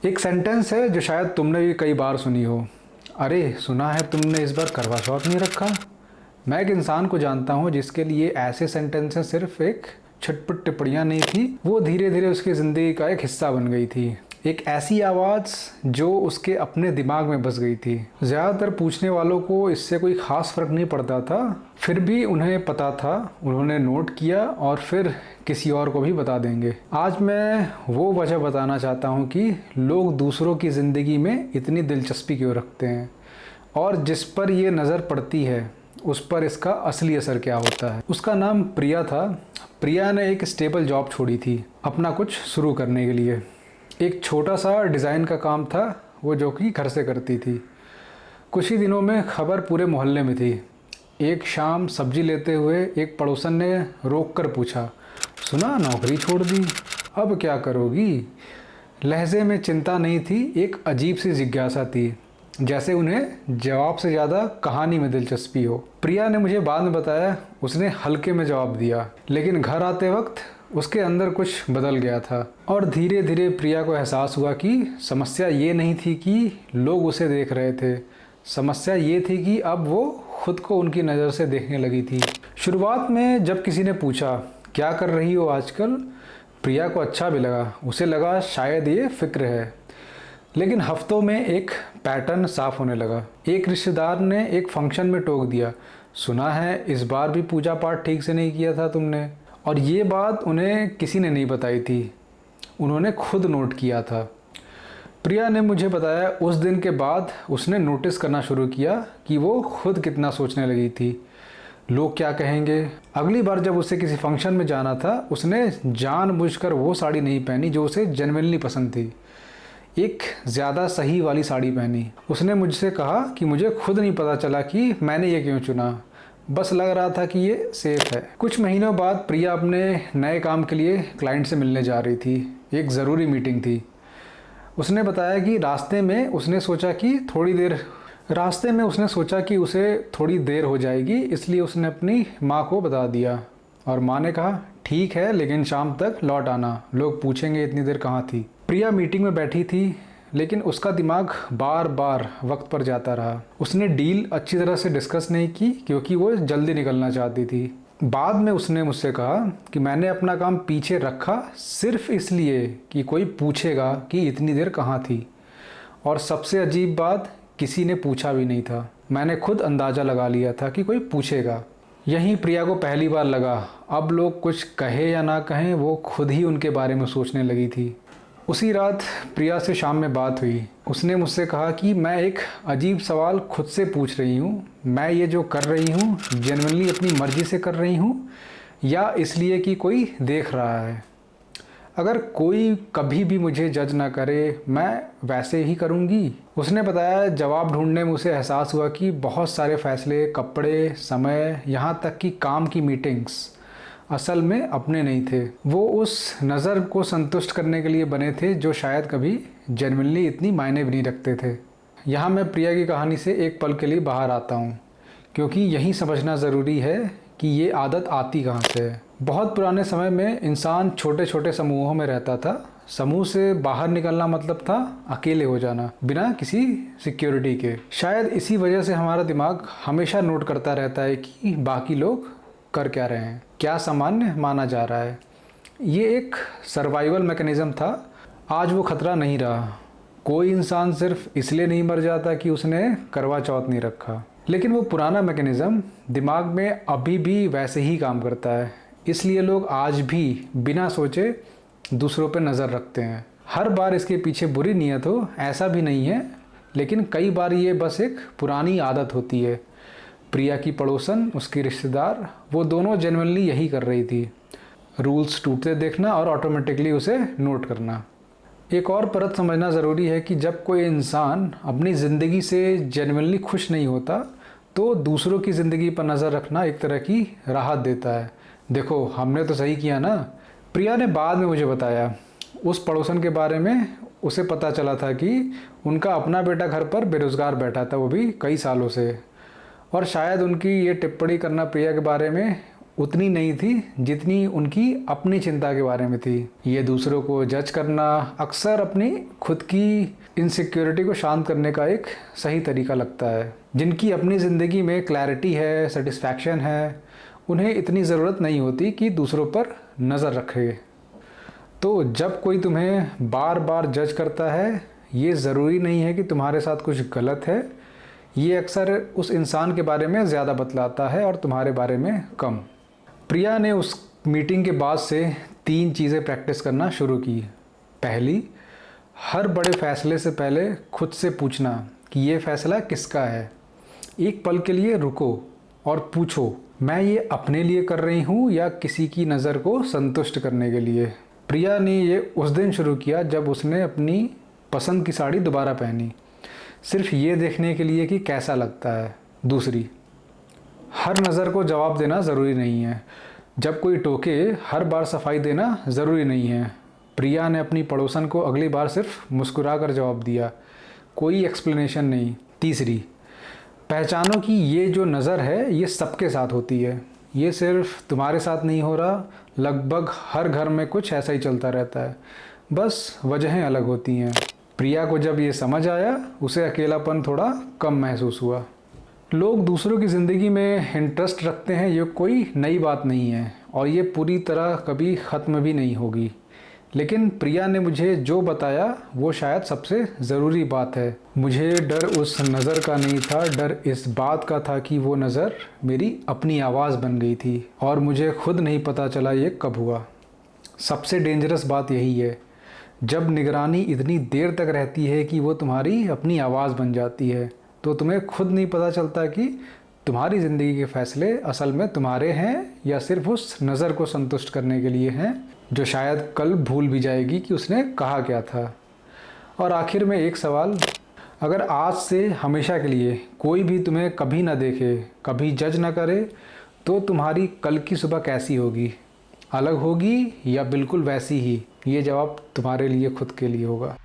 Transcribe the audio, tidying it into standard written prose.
एक सेंटेंस है जो शायद तुमने भी कई बार सुनी हो। अरे सुना है तुमने इस बार करवा चौथ नहीं रखा। मैं एक इंसान को जानता हूँ जिसके लिए ऐसे सेंटेंसेस सिर्फ एक छटपट टिप्पणियाँ नहीं थी, वो धीरे धीरे उसकी ज़िंदगी का एक हिस्सा बन गई थी। एक ऐसी आवाज़ जो उसके अपने दिमाग में बस गई थी। ज़्यादातर पूछने वालों को इससे कोई ख़ास फ़र्क नहीं पड़ता था, फिर भी उन्हें पता था, उन्होंने नोट किया और फिर किसी और को भी बता देंगे। आज मैं वो वजह बताना चाहता हूँ कि लोग दूसरों की ज़िंदगी में इतनी दिलचस्पी क्यों रखते हैं और जिस पर ये नज़र पड़ती है उस पर इसका असली असर क्या होता है। उसका नाम प्रिया था। प्रिया ने एक स्टेबल जॉब छोड़ी थी अपना कुछ शुरू करने के लिए। एक छोटा सा डिज़ाइन का काम था वो, जो कि घर से करती थी। कुछ ही दिनों में खबर पूरे मोहल्ले में थी। एक शाम सब्जी लेते हुए एक पड़ोसन ने रोक कर पूछा, सुना नौकरी छोड़ दी, अब क्या करोगी? लहजे में चिंता नहीं थी, एक अजीब सी जिज्ञासा थी, जैसे उन्हें जवाब से ज़्यादा कहानी में दिलचस्पी हो। प्रिया ने मुझे बाद में बताया उसने हल्के में जवाब दिया, लेकिन घर आते वक्त उसके अंदर कुछ बदल गया था। और धीरे धीरे प्रिया को एहसास हुआ कि समस्या ये नहीं थी कि लोग उसे देख रहे थे, समस्या ये थी कि अब वो खुद को उनकी नज़र से देखने लगी थी। शुरुआत में जब किसी ने पूछा क्या कर रही हो आजकल, प्रिया को अच्छा भी लगा। उसे लगा शायद ये फ़िक्र है। लेकिन हफ्तों में एक पैटर्न साफ होने लगा। एक रिश्तेदार ने एक फंक्शन में टोक दिया, सुना है इस बार भी पूजा पाठ ठीक से नहीं किया था तुमने। और ये बात उन्हें किसी ने नहीं बताई थी, उन्होंने खुद नोट किया था। प्रिया ने मुझे बताया उस दिन के बाद उसने नोटिस करना शुरू किया कि वो खुद कितना सोचने लगी थी। लोग क्या कहेंगे? अगली बार जब उसे किसी फंक्शन में जाना था उसने जानबूझकर वो साड़ी नहीं पहनी जो उसे जेन्युइनली पसंद थी, एक ज़्यादा सही वाली साड़ी पहनी। उसने मुझसे कहा कि मुझे खुद नहीं पता चला कि मैंने ये क्यों चुना, बस लग रहा था कि ये सेफ है। कुछ महीनों बाद प्रिया अपने नए काम के लिए क्लाइंट से मिलने जा रही थी। एक ज़रूरी मीटिंग थी। उसने बताया कि रास्ते में उसने सोचा कि उसे थोड़ी देर हो जाएगी, इसलिए उसने अपनी माँ को बता दिया। और माँ ने कहा ठीक है, लेकिन शाम तक लौट आना, लोग पूछेंगे इतनी देर कहाँ थी। प्रिया मीटिंग में बैठी थी, लेकिन उसका दिमाग बार बार वक्त पर जाता रहा। उसने डील अच्छी तरह से डिस्कस नहीं की क्योंकि वो जल्दी निकलना चाहती थी। बाद में उसने मुझसे कहा कि मैंने अपना काम पीछे रखा सिर्फ इसलिए कि कोई पूछेगा कि इतनी देर कहाँ थी। और सबसे अजीब बात, किसी ने पूछा भी नहीं था। मैंने खुद अंदाज़ा लगा लिया था कि कोई पूछेगा। यहीं प्रिया को पहली बार लगा, अब लोग कुछ कहे या ना कहें, वो खुद ही उनके बारे में सोचने लगी थी। उसी रात प्रिया से शाम में बात हुई। उसने मुझसे कहा कि मैं एक अजीब सवाल खुद से पूछ रही हूँ, मैं ये जो कर रही हूँ जेन्युइनली अपनी मर्ज़ी से कर रही हूँ या इसलिए कि कोई देख रहा है? अगर कोई कभी भी मुझे जज ना करे, मैं वैसे ही करूँगी। उसने बताया जवाब ढूंढने में उसे एहसास हुआ कि बहुत सारे फैसले, कपड़े, समय, यहाँ तक कि काम की मीटिंग्स असल में अपने नहीं थे। वो उस नज़र को संतुष्ट करने के लिए बने थे जो शायद कभी जेन्युइनली इतनी मायने भी नहीं रखते थे। यहाँ मैं प्रिया की कहानी से एक पल के लिए बाहर आता हूँ क्योंकि यही समझना ज़रूरी है कि ये आदत आती कहाँ से है। बहुत पुराने समय में इंसान छोटे छोटे समूहों में रहता था। समूह से बाहर निकलना मतलब था अकेले हो जाना, बिना किसी सिक्योरिटी के। शायद इसी वजह से हमारा दिमाग हमेशा नोट करता रहता है कि बाकी लोग कर क्या रहे हैं, क्या सामान्य माना जा रहा है। ये एक सर्वाइवल मैकेनिज़्म था। आज वो खतरा नहीं रहा। कोई इंसान सिर्फ इसलिए नहीं मर जाता कि उसने करवा चौथ नहीं रखा, लेकिन वो पुराना मैकेनिज़्म दिमाग में अभी भी वैसे ही काम करता है। इसलिए लोग आज भी बिना सोचे दूसरों पर नज़र रखते हैं। हर बार इसके पीछे बुरी नीयत हो ऐसा भी नहीं है, लेकिन कई बार ये बस एक पुरानी आदत होती है। प्रिया की पड़ोसन, उसकी रिश्तेदार, वो दोनों जेन्युइनली यही कर रही थी। रूल्स टूटते देखना और ऑटोमेटिकली उसे नोट करना। एक और परत समझना ज़रूरी है कि जब कोई इंसान अपनी ज़िंदगी से जेन्युइनली खुश नहीं होता तो दूसरों की ज़िंदगी पर नज़र रखना एक तरह की राहत देता है। देखो हमने तो सही किया ना। प्रिया ने बाद में मुझे बताया उस पड़ोसन के बारे में उसे पता चला था कि उनका अपना बेटा घर पर बेरोज़गार बैठा था, वो भी कई सालों से। और शायद उनकी ये टिप्पणी करना प्रिया के बारे में उतनी नहीं थी जितनी उनकी अपनी चिंता के बारे में थी। ये दूसरों को जज करना अक्सर अपनी खुद की इनसिक्योरिटी को शांत करने का एक सही तरीका लगता है। जिनकी अपनी ज़िंदगी में क्लैरिटी है, सेटिस्फैक्शन है, उन्हें इतनी ज़रूरत नहीं होती कि दूसरों पर नज़र रखे। तो जब कोई तुम्हें बार बार जज करता है, ये ज़रूरी नहीं है कि तुम्हारे साथ कुछ गलत है। ये अक्सर उस इंसान के बारे में ज़्यादा बतलाता है और तुम्हारे बारे में कम। प्रिया ने उस मीटिंग के बाद से 3 चीज़ें प्रैक्टिस करना शुरू की। पहली, हर बड़े फैसले से पहले खुद से पूछना कि ये फ़ैसला किसका है। एक पल के लिए रुको और पूछो, मैं ये अपने लिए कर रही हूँ या किसी की नज़र को संतुष्ट करने के लिए। प्रिया ने ये उस दिन शुरू किया जब उसने अपनी पसंद की साड़ी दोबारा पहनी, सिर्फ ये देखने के लिए कि कैसा लगता है। दूसरी, हर नज़र को जवाब देना ज़रूरी नहीं है। जब कोई टोके हर बार सफाई देना ज़रूरी नहीं है। प्रिया ने अपनी पड़ोसन को अगली बार सिर्फ मुस्कुरा कर जवाब दिया, कोई एक्सप्लेनेशन नहीं। तीसरी, पहचानो कि ये जो नज़र है ये सबके साथ होती है। ये सिर्फ तुम्हारे साथ नहीं हो रहा, लगभग हर घर में कुछ ऐसा ही चलता रहता है, बस वजहें अलग होती हैं। प्रिया को जब ये समझ आया, उसे अकेलापन थोड़ा कम महसूस हुआ। लोग दूसरों की ज़िंदगी में इंटरेस्ट रखते हैं, ये कोई नई बात नहीं है और ये पूरी तरह कभी ख़त्म भी नहीं होगी। लेकिन प्रिया ने मुझे जो बताया वो शायद सबसे ज़रूरी बात है। मुझे डर उस नज़र का नहीं था, डर इस बात का था कि वो नज़र मेरी अपनी आवाज़ बन गई थी और मुझे खुद नहीं पता चला ये कब हुआ। सबसे डेंजरस बात यही है, जब निगरानी इतनी देर तक रहती है कि वो तुम्हारी अपनी आवाज़ बन जाती है, तो तुम्हें खुद नहीं पता चलता कि तुम्हारी ज़िंदगी के फ़ैसले असल में तुम्हारे हैं या सिर्फ उस नज़र को संतुष्ट करने के लिए हैं, जो शायद कल भूल भी जाएगी कि उसने कहा क्या था। और आखिर में एक सवाल, अगर आज से हमेशा के लिए कोई भी तुम्हें कभी ना देखे, कभी जज ना करे, तो तुम्हारी कल की सुबह कैसी होगी? अलग होगी या बिल्कुल वैसी ही? ये जवाब तुम्हारे लिए खुद के लिए होगा।